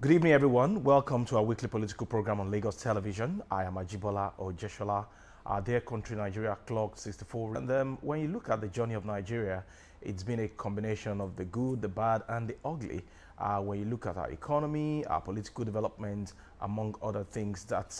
Good evening, everyone. Welcome to our weekly political program on Lagos Television. I am Ajibola Ojeshola. Our dear country, Nigeria, clocked 64. And when you look at the journey of Nigeria, it's been a combination of the good, the bad, and the ugly. When you look at our economy, our political development, among other things that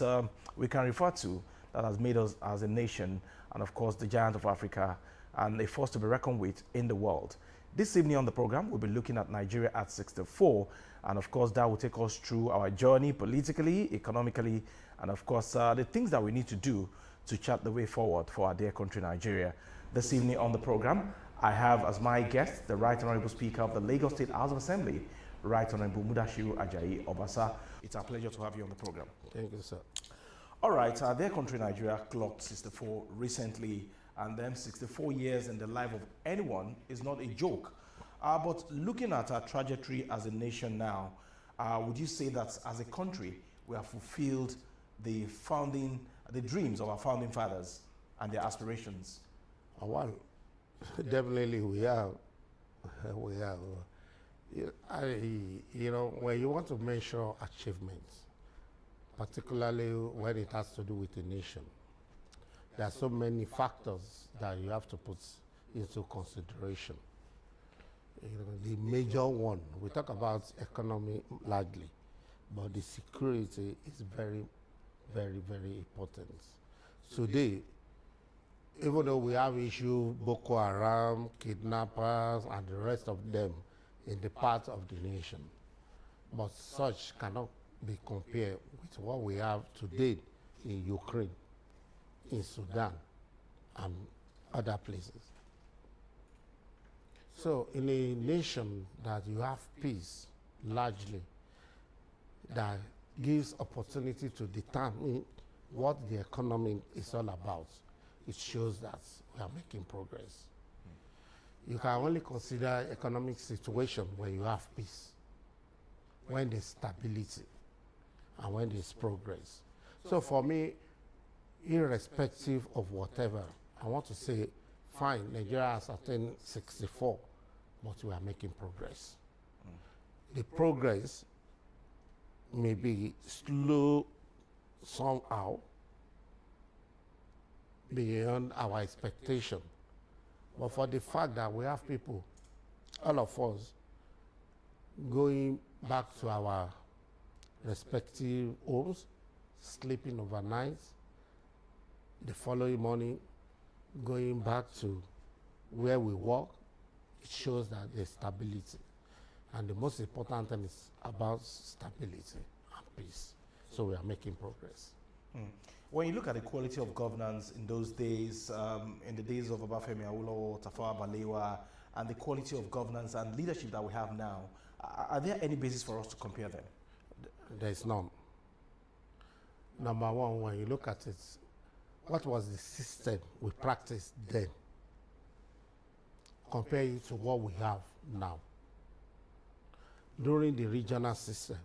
we can refer to that has made us as a nation, and of course, the giant of Africa, and a force to be reckoned with in the world. This evening on the program, we'll be looking at Nigeria at 64, and of course, that will take us through our journey politically, economically, and of course, the things that we need to do to chart the way forward for our dear country, Nigeria. This evening on the program, I have as my guest the Right Honorable Speaker of the Lagos State House of Assembly, Right Honorable Mudashiru Ajayi Obasa. It's a pleasure to have you on the program. Thank you, sir. All right, our dear country, Nigeria, clocked 64 recently, and then 64 years in the life of anyone is not a joke. But looking at our trajectory as a nation now, would you say that as a country, we have fulfilled the dreams of our founding fathers and their aspirations? Well, definitely we have. We have. When you want to measure achievements, particularly when it has to do with a nation, there are so many factors that you have to put into consideration. The major one, we talk about economy largely, but the security is very, very, very important. Today, even though we have issue Boko Haram, kidnappers, and the rest of them in the part of the nation, but such cannot be compared with what we have today in Ukraine, in Sudan, and other places. So in a nation that you have peace, largely, that gives opportunity to determine what the economy is all about, it shows that we are making progress. You can only consider economic situation when you have peace, when there's stability, and when there's progress. So for me, irrespective of whatever, I want to say, fine, Nigeria has attained 64, but we are making progress. The progress may be slow somehow, beyond our expectation. But for the fact that we have people, all of us, going back to our respective homes, sleeping overnight, the following morning, going back to where we work, it shows that there's stability. And the most important thing is about stability and peace. So we are making progress. When you look at the quality of governance in those days, in the days of Obafemi Awolowo, Tafawa Balewa, and the quality of governance and leadership that we have now, are there any basis for us to compare them? There's none. Number one, when you look at it, what was the system we practiced then? Compare it to what we have now. During the regional system,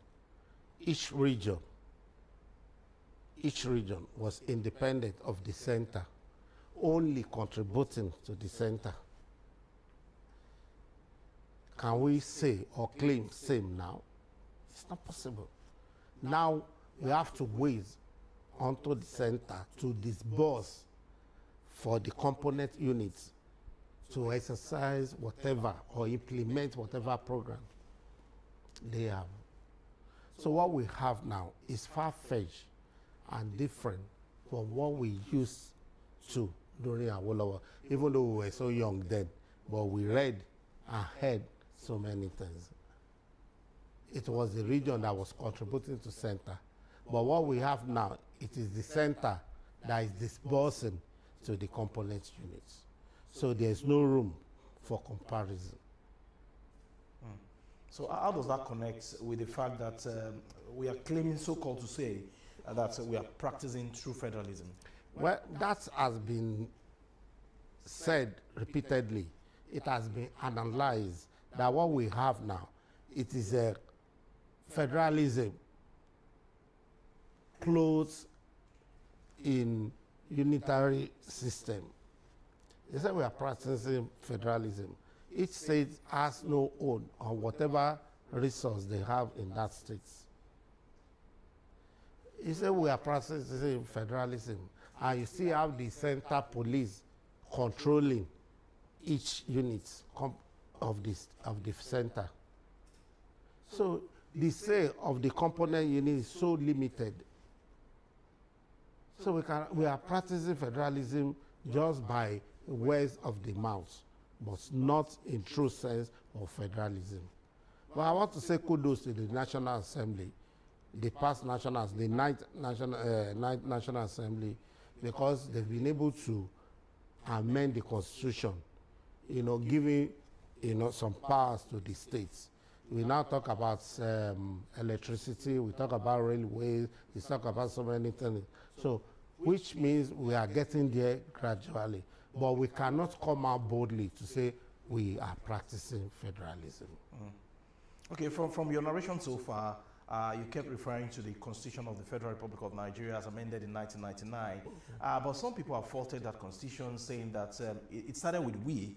each region was independent of the center, only contributing to the center. Can we say or claim same now? It's not possible. Now we have to wait onto the center to disburse for the component units to exercise whatever or implement whatever program they have. So what we have now is far-fetched and different from what we used to during Awolowo, even though we were so young then, but we read and heard so many things. It was the region that was contributing to center. But what we have now, it is the center that is disbursing to the component units. So there's no room for comparison. So how does that connect with the fact that we are claiming, so-called to say, that we are practicing true federalism? Well, that has been said repeatedly. It has been analyzed that what we have now, it is a federalism clothed in unitary system. They say we are practicing federalism. Each state has no own on whatever resource they have in that state. You say we are practicing federalism, and you see how the center police controlling each unit of the center. So the say of the component unit is so limited. So we are practicing federalism just by words of the mouth, but not in true sense of federalism. But I want to say kudos to the National Assembly, the past nationals, the ninth National Assembly, because they've been able to amend the Constitution, giving, some powers to the states. We now talk about electricity, we talk about railways, we talk about so many things. So, which means we are getting there gradually. But we cannot come out boldly to say we are practicing federalism. Okay, from your narration so far, you kept referring to the Constitution of the Federal Republic of Nigeria as amended in 1999. But some people have faulted that Constitution, saying that it started with we.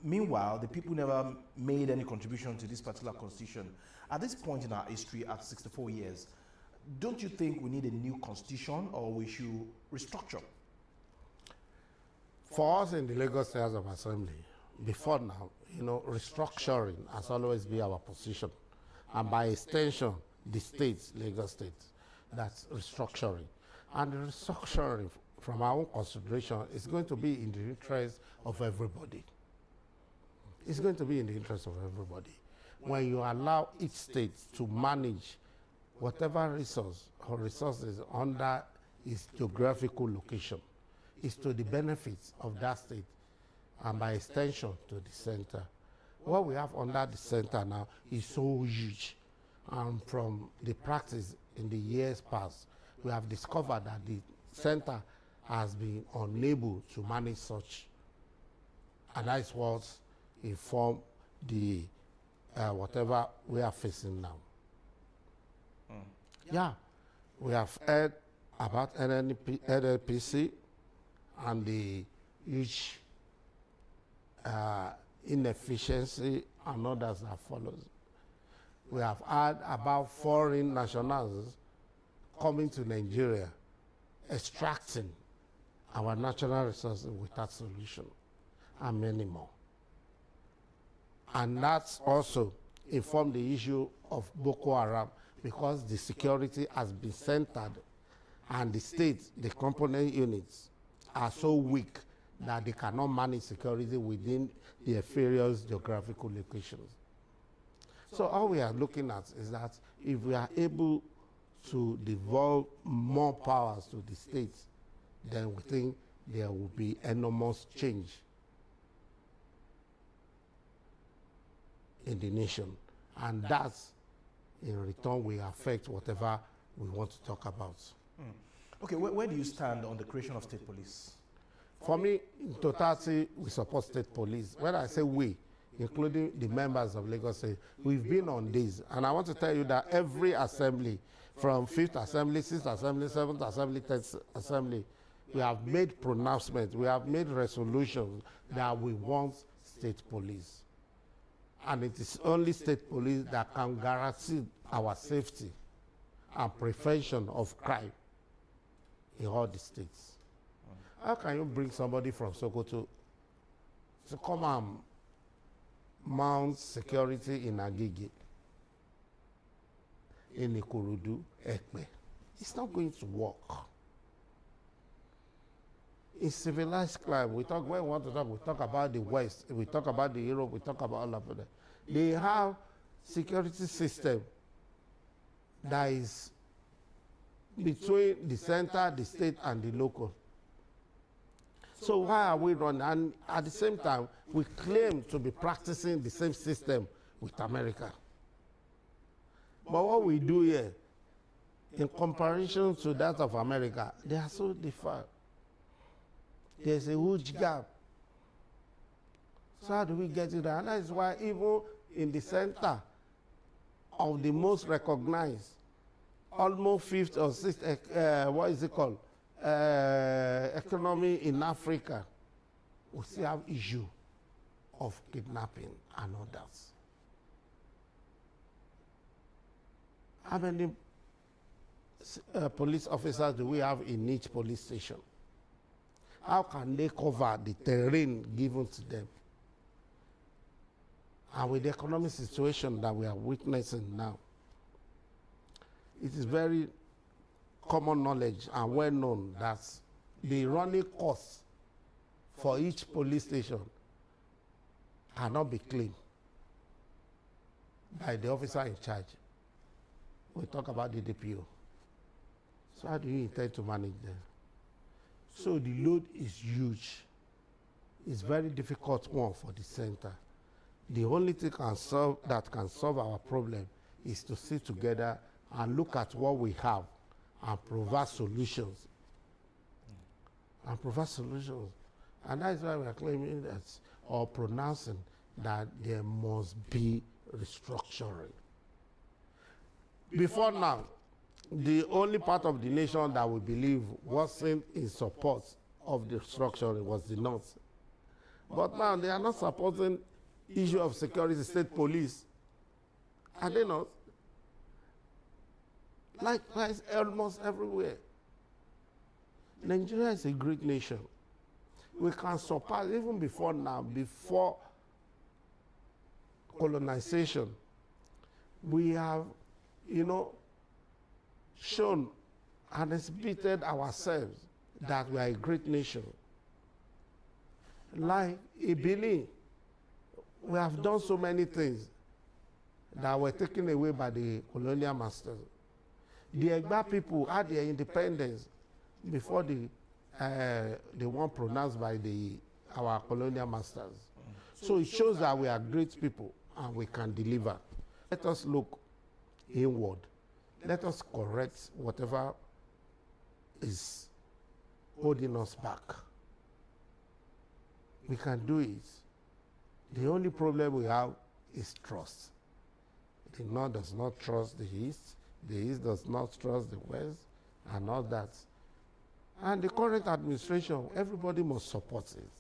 Meanwhile, the people never made any contribution to this particular Constitution. At this point in our history, at 64 years, don't you think we need a new Constitution, or we should restructure? For us in the Lagos State House of Assembly, before now, restructuring has always been our position. And by extension, the states, Lagos State, that's restructuring. And the restructuring, from our own consideration, is going to be in the interest of everybody. It's going to be in the interest of everybody. When you allow each state to manage whatever resource or resources under its geographical location, is to the benefits of that state, and by extension to the center. What we have under the center now is so huge, and from the practice in the years past, we have discovered that the center has been unable to manage such, and that is what informed the whatever we are facing now. Yeah, we have heard about NNPC and the huge inefficiency and others that follows. We have heard about foreign nationals coming to Nigeria, extracting our natural resources without solution, and many more. And that's also informed the issue of Boko Haram, because the security has been centered, and the states, the component units, are so weak that they cannot manage security within their various geographical locations. So all we are looking at is that if we are able to devolve more powers to the states, then we think there will be enormous change in the nation. And that's, in return, will affect whatever we want to talk about. Okay, where do you stand on the creation of state police? For me, in totality, we support state police. When I say we, including the members of Lagos State, we've been on this. And I want to tell you that every assembly, from 5th Assembly, 6th Assembly, 7th Assembly, 10th Assembly, we have made pronouncements, we have made resolutions that we want state police. And it is only state police that can guarantee our safety and prevention of crime in all the states. How can you bring somebody from Sokoto to come and mount security in Agege, in Ikorodu, Ekpe? It's not going to work. In civilized crime, when we want to talk, we talk about the West, we talk about the Europe, we talk about all of them. They have security system that is between the center, the state, and the local. So why are we running? And at the same time, we claim to be practicing the same system with America. But what we do here, in comparison to that of America, they are so different. There's a huge gap. So how do we get it? And that is why even in the center of the most recognized, almost 5th or 6th, economy in Africa, we still have issue of kidnapping and others. How many police officers do we have in each police station? How can they cover the terrain given to them? And with the economic situation that we are witnessing now, it is very common knowledge and well known that the running costs for each police station cannot be claimed by the officer in charge. We talk about the DPO. So how do you intend to manage them? So the load is huge. It's very difficult one for the center. The only thing that can solve our problem is to sit together and look at what we have and provide solutions. And that's why we are claiming that, or pronouncing that there must be restructuring. Before now, the only part of the nation that we believe wasn't in support of the restructuring was the North. But now they are not supporting issue of security, state police. Are they not? Likewise, almost everywhere. Nigeria is a great nation. We can surpass, even before now, before colonization, we have, shown and exhibited ourselves that we are a great nation. Like Benin, we have done so many things that were taken away by the colonial masters. The Egba people had their independence before the one pronounced by our colonial masters. So it shows that we are great people and we can deliver. Let us look inward. Let us correct whatever is holding us back. We can do it. The only problem we have is trust. The North does not trust the East does not trust the West, and all that. And the current administration, everybody must support it.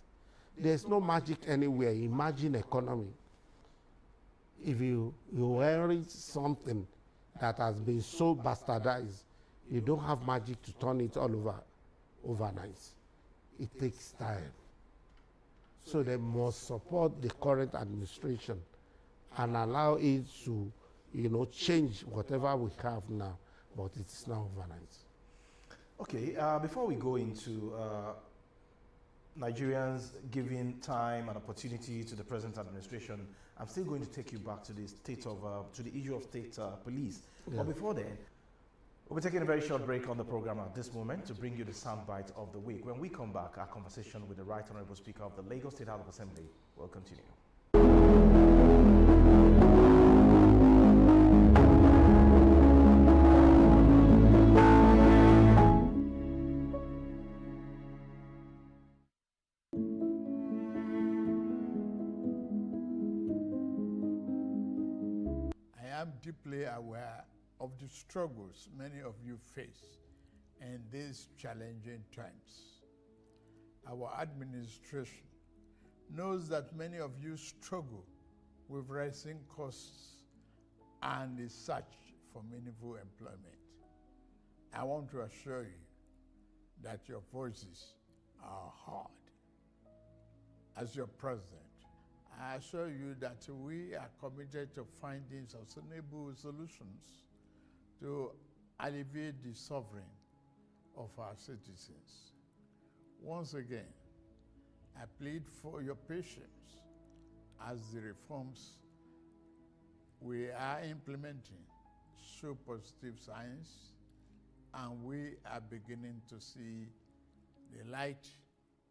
There's no magic anywhere. Imagine economy. If you inherit something that has been so bastardized, you don't have magic to turn it all over overnight. It takes time. So they must support the current administration and allow it to, change whatever we have now, but it is not overnight. Okay, before we go into Nigerians giving time and opportunity to the present administration, I'm still going to take you back to the to the issue of state police. Yeah. But before then, we'll be taking a very short break on the program at this moment to bring you the soundbite of the week. When we come back, our conversation with the Right Honorable Speaker of the Lagos State House of Assembly will continue. I am deeply aware of the struggles many of you face in these challenging times. Our administration knows that many of you struggle with rising costs and the search for meaningful employment. I want to assure you that your voices are heard. As your president, I assure you that we are committed to finding sustainable solutions to alleviate the suffering of our citizens. Once again, I plead for your patience as the reforms we are implementing show positive signs, and we are beginning to see the light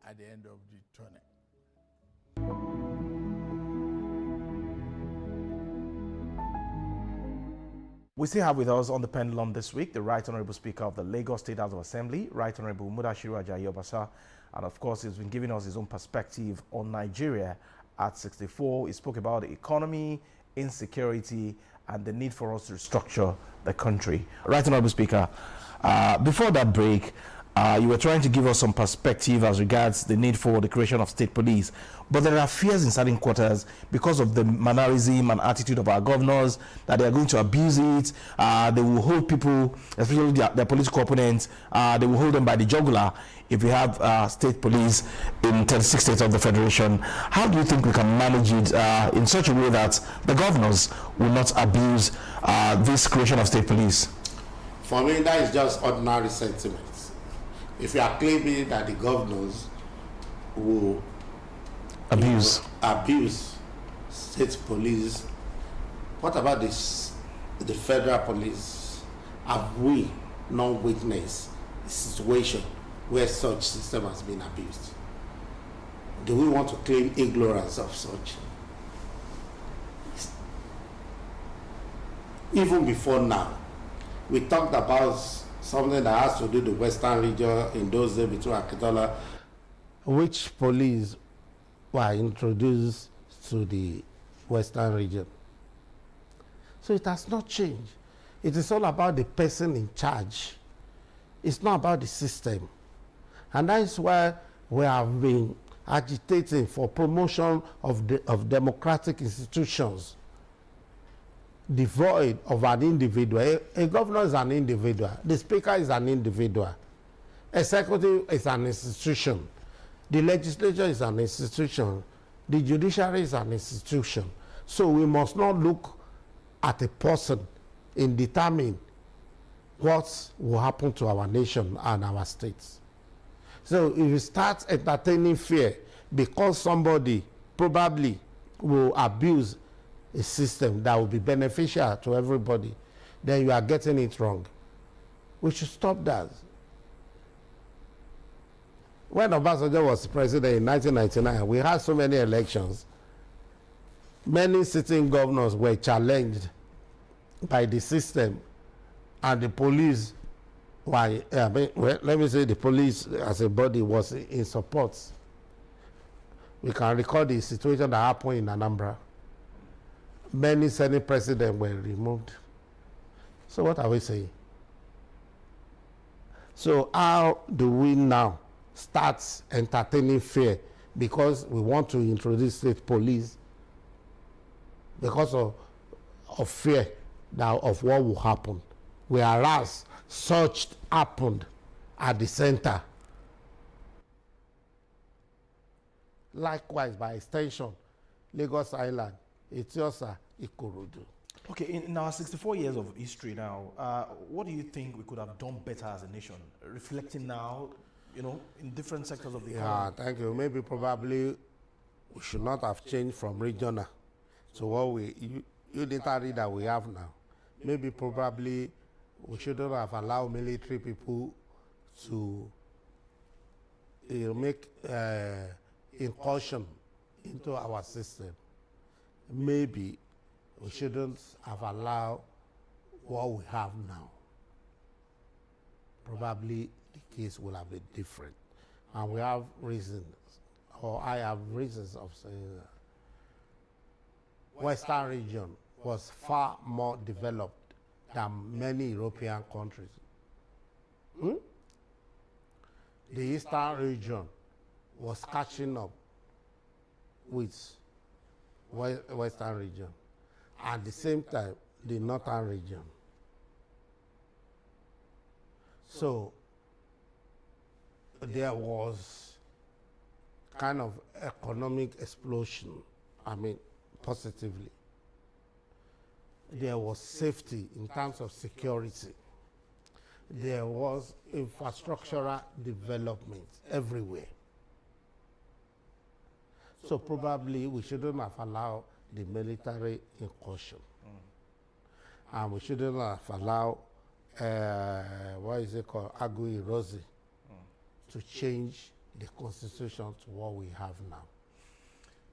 at the end of the tunnel. We still have with us on the pendulum this week the Right Honorable Speaker of the Lagos State House of Assembly, Right Honorable Mudashiru Ajayi Obasa, and of course he's been giving us his own perspective on Nigeria at 64. He spoke about the economy, insecurity, and the need for us to restructure the country. Right Honorable Speaker, before that break, You were trying to give us some perspective as regards the need for the creation of state police. But there are fears in certain quarters because of the mannerism and attitude of our governors that they are going to abuse it. They will hold people, especially their political opponents, they will hold them by the jugular if we have state police in 36 states of the Federation. How do you think we can manage it in such a way that the governors will not abuse this creation of state police? For me, that is just ordinary sentiments. If you are claiming that the governors will abuse state police, what about this, the federal police? Have we not witnessed a situation where such system has been abused? Do we want to claim ignorance of such? Even before now, we talked about something that has to do with the Western region in those days between Akintola, which police were introduced to the Western region. So it has not changed. It is all about the person in charge. It's not about the system. And that is why we have been agitating for promotion of democratic institutions devoid of an individual. A governor is an individual. The speaker is an individual. Executive is an institution. The legislature is an institution. The judiciary is an institution. So we must not look at a person in determining what will happen to our nation and our states. So if you start entertaining fear because somebody probably will abuse a system that will be beneficial to everybody, then you are getting it wrong. We should stop that. When Obasanjo was president in 1999, we had so many elections. Many sitting governors were challenged by the system, and the police were, let me say the police as a body was in support. We can recall the situation that happened in Anambra. Many Senate presidents were removed. So what are we saying? So how do we now start entertaining fear because we want to introduce state police because of fear that of what will happen? Whereas such happened at the center. Likewise, by extension, Lagos Island, Etiosa, Ikorodu. Okay, in our 64 years of history now, what do you think we could have done better as a nation? Reflecting now, you know, in different sectors of the economy. Yeah, thank you. Maybe probably we should not have changed from regional to what unitary that we have now. Maybe probably we shouldn't have allowed military people to make incursion into our system. Maybe we shouldn't have allowed what we have now. Probably the case will have been different. And we have reasons, or I have reasons of saying that Western region was far more developed than many European countries. The Eastern region was catching up with Western region. At the same time, the Northern region. So there was kind of economic explosion, positively. There was safety in terms of security. There was infrastructural development everywhere. So probably we shouldn't have allowed the military incursion. And we shouldn't have allowed, Agui Rosi, to change the constitution to what we have now.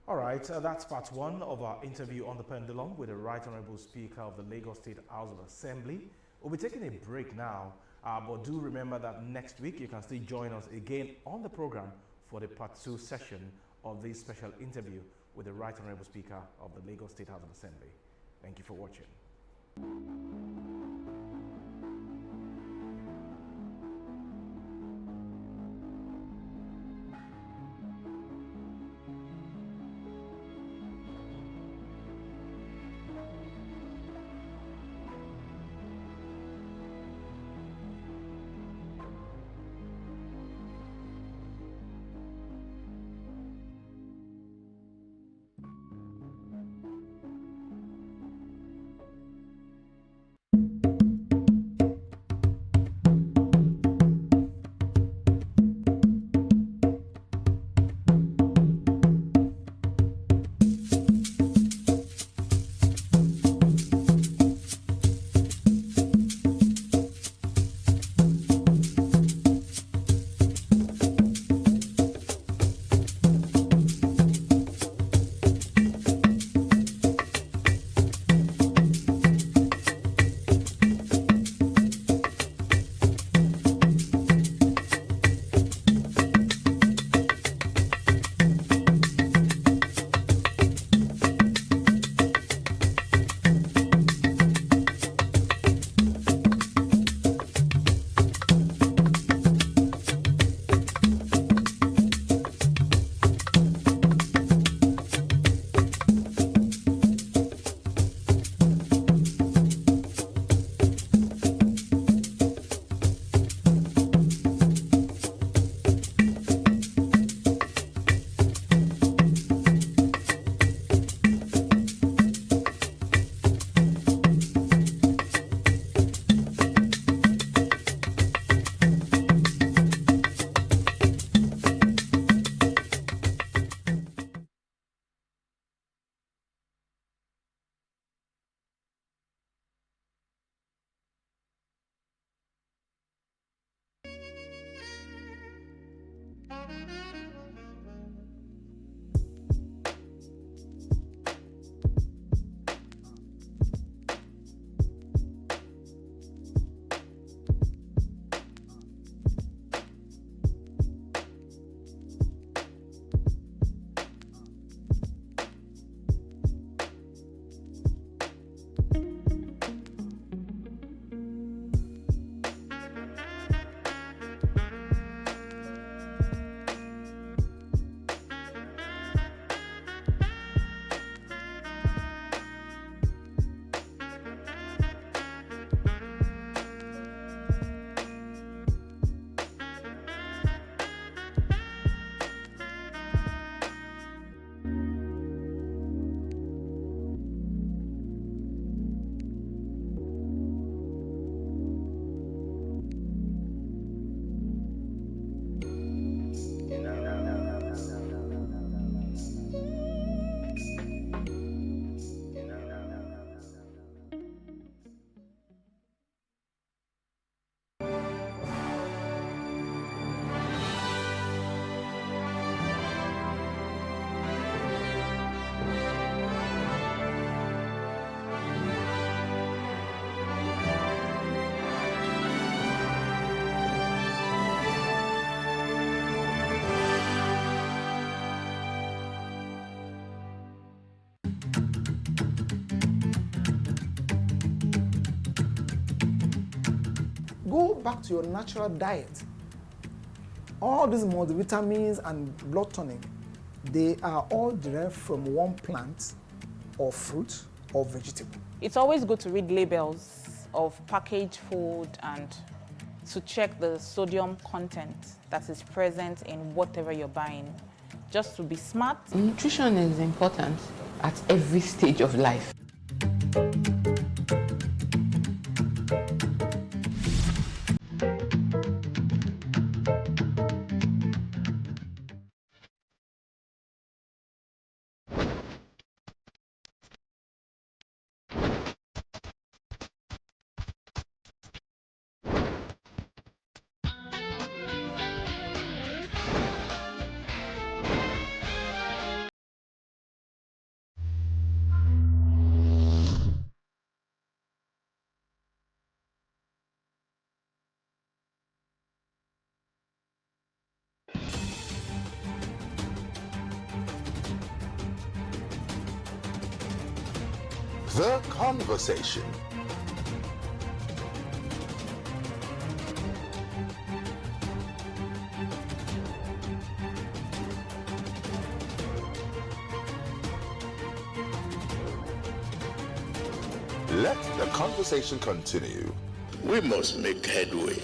All right, that's part one of our interview on the pendulum with the Right Honorable Speaker of the Lagos State House of Assembly. We'll be taking a break now, but do remember that next week you can still join us again on the program for the part 2 session of this special interview with the Right Honorable Speaker of the Lagos State House of Assembly. Thank you for watching. Go back to your natural diet. All these multivitamins and blood tonic, they are all derived from one plant or fruit or vegetable. It's always good to read labels of packaged food and to check the sodium content that is present in whatever you're buying, just to be smart. Nutrition is important at every stage of life. The Conversation. Let the conversation continue. We must make headway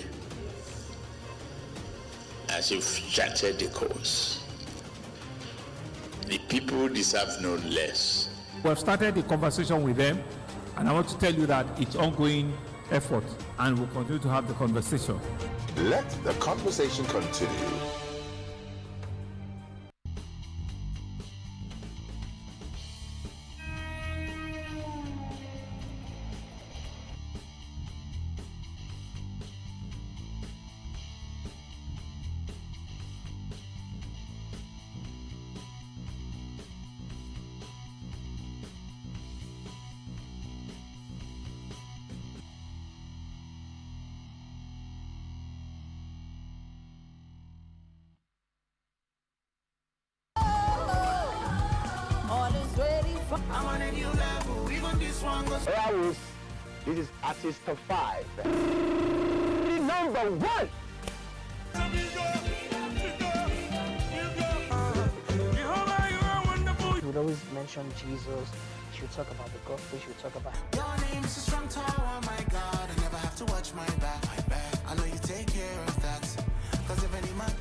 as you've charted the course. The people deserve no less. We have started the conversation with them, and I want to tell you that it's ongoing effort, and we'll continue to have the conversation. Let the conversation continue. I'm on a new level, even this one goes. This is artist top 5. Number 1. He would always mention Jesus. She would talk about the gospel. She would talk about Your name is a strong tower, oh my God. I never have to watch my back. I know you take care of that. Cause if any man